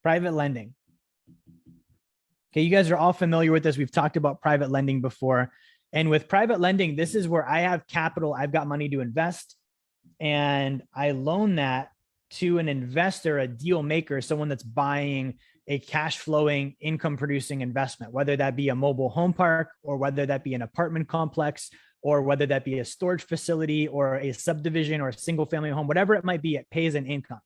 Private lending. Okay, you guys are all familiar with this. We've talked about private lending before. And with private lending, this is where I have capital, I've got money to invest, and I loan that to an investor, a deal maker, someone that's buying a cash flowing, income producing investment, whether that be a mobile home park, or whether that be an apartment complex, or whether that be a storage facility or a subdivision or a single family home, whatever it might be, it pays an income.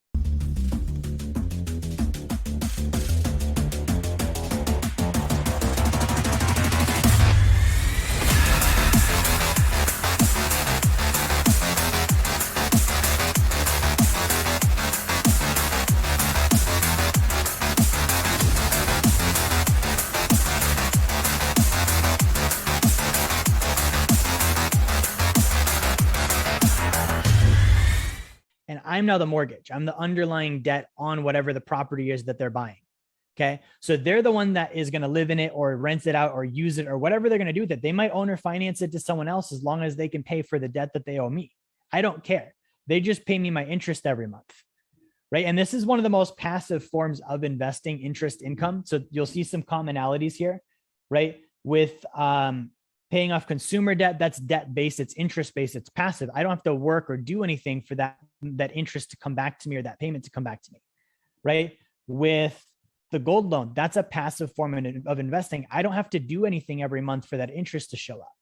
And I'm now the mortgage. I'm the underlying debt on whatever the property is that they're buying. Okay. So they're the one that is going to live in it or rent it out or use it or whatever they're going to do with it. They might own or finance it to someone else as long as they can pay for the debt that they owe me. I don't care. They just pay me my interest every month. Right. And this is one of the most passive forms of investing, interest income. So you'll see some commonalities here, right? With paying off consumer debt, that's debt-based, it's interest-based, it's passive. I don't have to work or do anything for that interest to come back to me or that payment to come back to me, right? With the gold loan, that's a passive form of investing. I don't have to do anything every month for that interest to show up.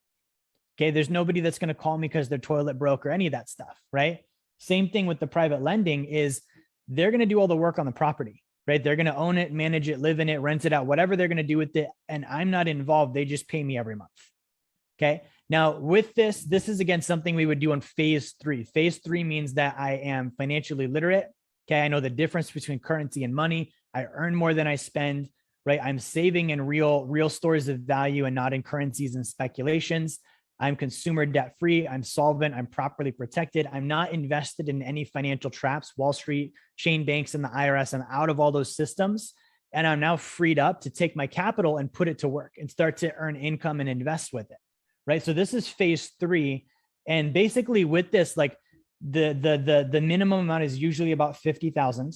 Okay, there's nobody that's going to call me because their toilet broke or any of that stuff, right? Same thing with the private lending is they're going to do all the work on the property, right? They're going to own it, manage it, live in it, rent it out, whatever they're going to do with it. And I'm not involved. They just pay me every month. Okay. Now with this is again, something we would do on phase 3. Phase 3 means that I am financially literate. Okay. I know the difference between currency and money. I earn more than I spend, right? I'm saving in real stores of value and not in currencies and speculations. I'm consumer debt free. I'm solvent. I'm properly protected. I'm not invested in any financial traps, Wall Street, chain banks, and the IRS. I'm out of all those systems. And I'm now freed up to take my capital and put it to work and start to earn income and invest with it. Right. So this is phase 3. And basically with this, like the minimum amount is usually about 50,000.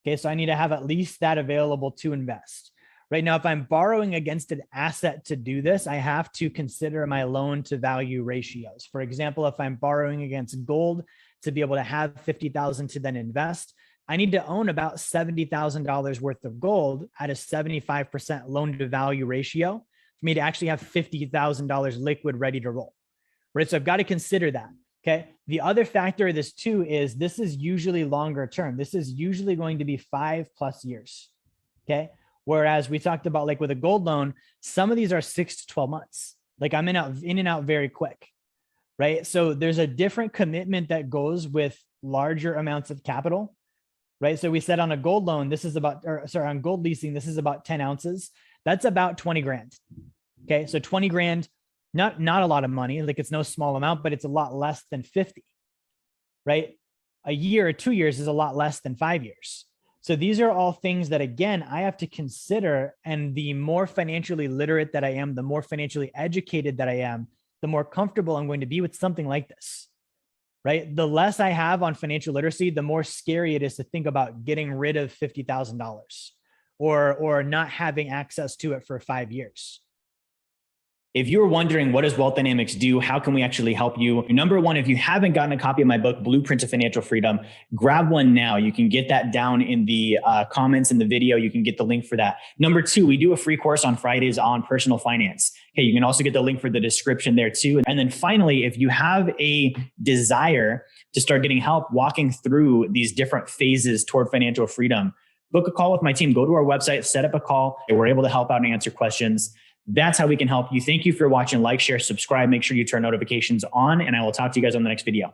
Okay. So I need to have at least that available to invest. Right now, if I'm borrowing against an asset to do this, I have to consider my loan to value ratios. For example, if I'm borrowing against gold to be able to have 50,000 to then invest, I need to own about $70,000 worth of gold at a 75% loan to value ratio for me to actually have $50,000 liquid ready to roll, right? So I've got to consider that, okay? The other factor of this too is this is usually longer term. This is usually going to be 5+ years, okay? Whereas we talked about like with a gold loan, some of these are 6 to 12 months. Like I'm in and out very quick, right? So there's a different commitment that goes with larger amounts of capital, right? So we said on a gold loan, this is about, on gold leasing, this is about 10 ounces. That's about 20 grand. Okay. So 20 grand, not a lot of money. Like it's no small amount, but it's a lot less than 50, right? A year or 2 years is a lot less than 5 years. So these are all things that, again, I have to consider. And the more financially literate that I am, the more financially educated that I am, the more comfortable I'm going to be with something like this, right? The less I have on financial literacy, the more scary it is to think about getting rid of $50,000 or not having access to it for 5 years. If you're wondering, what does Wealth Dynamics do? How can we actually help you? Number one, if you haven't gotten a copy of my book, Blueprint to Financial Freedom, grab one now. You can get that down in the comments in the video. You can get the link for that. Number two, we do a free course on Fridays on personal finance. Okay, you can also get the link for the description there too. And then finally, if you have a desire to start getting help walking through these different phases toward financial freedom, book a call with my team. Go to our website, set up a call. We're able to help out and answer questions. That's how we can help you. Thank you for watching. Like, share, subscribe. Make sure you turn notifications on, and I will talk to you guys on the next video.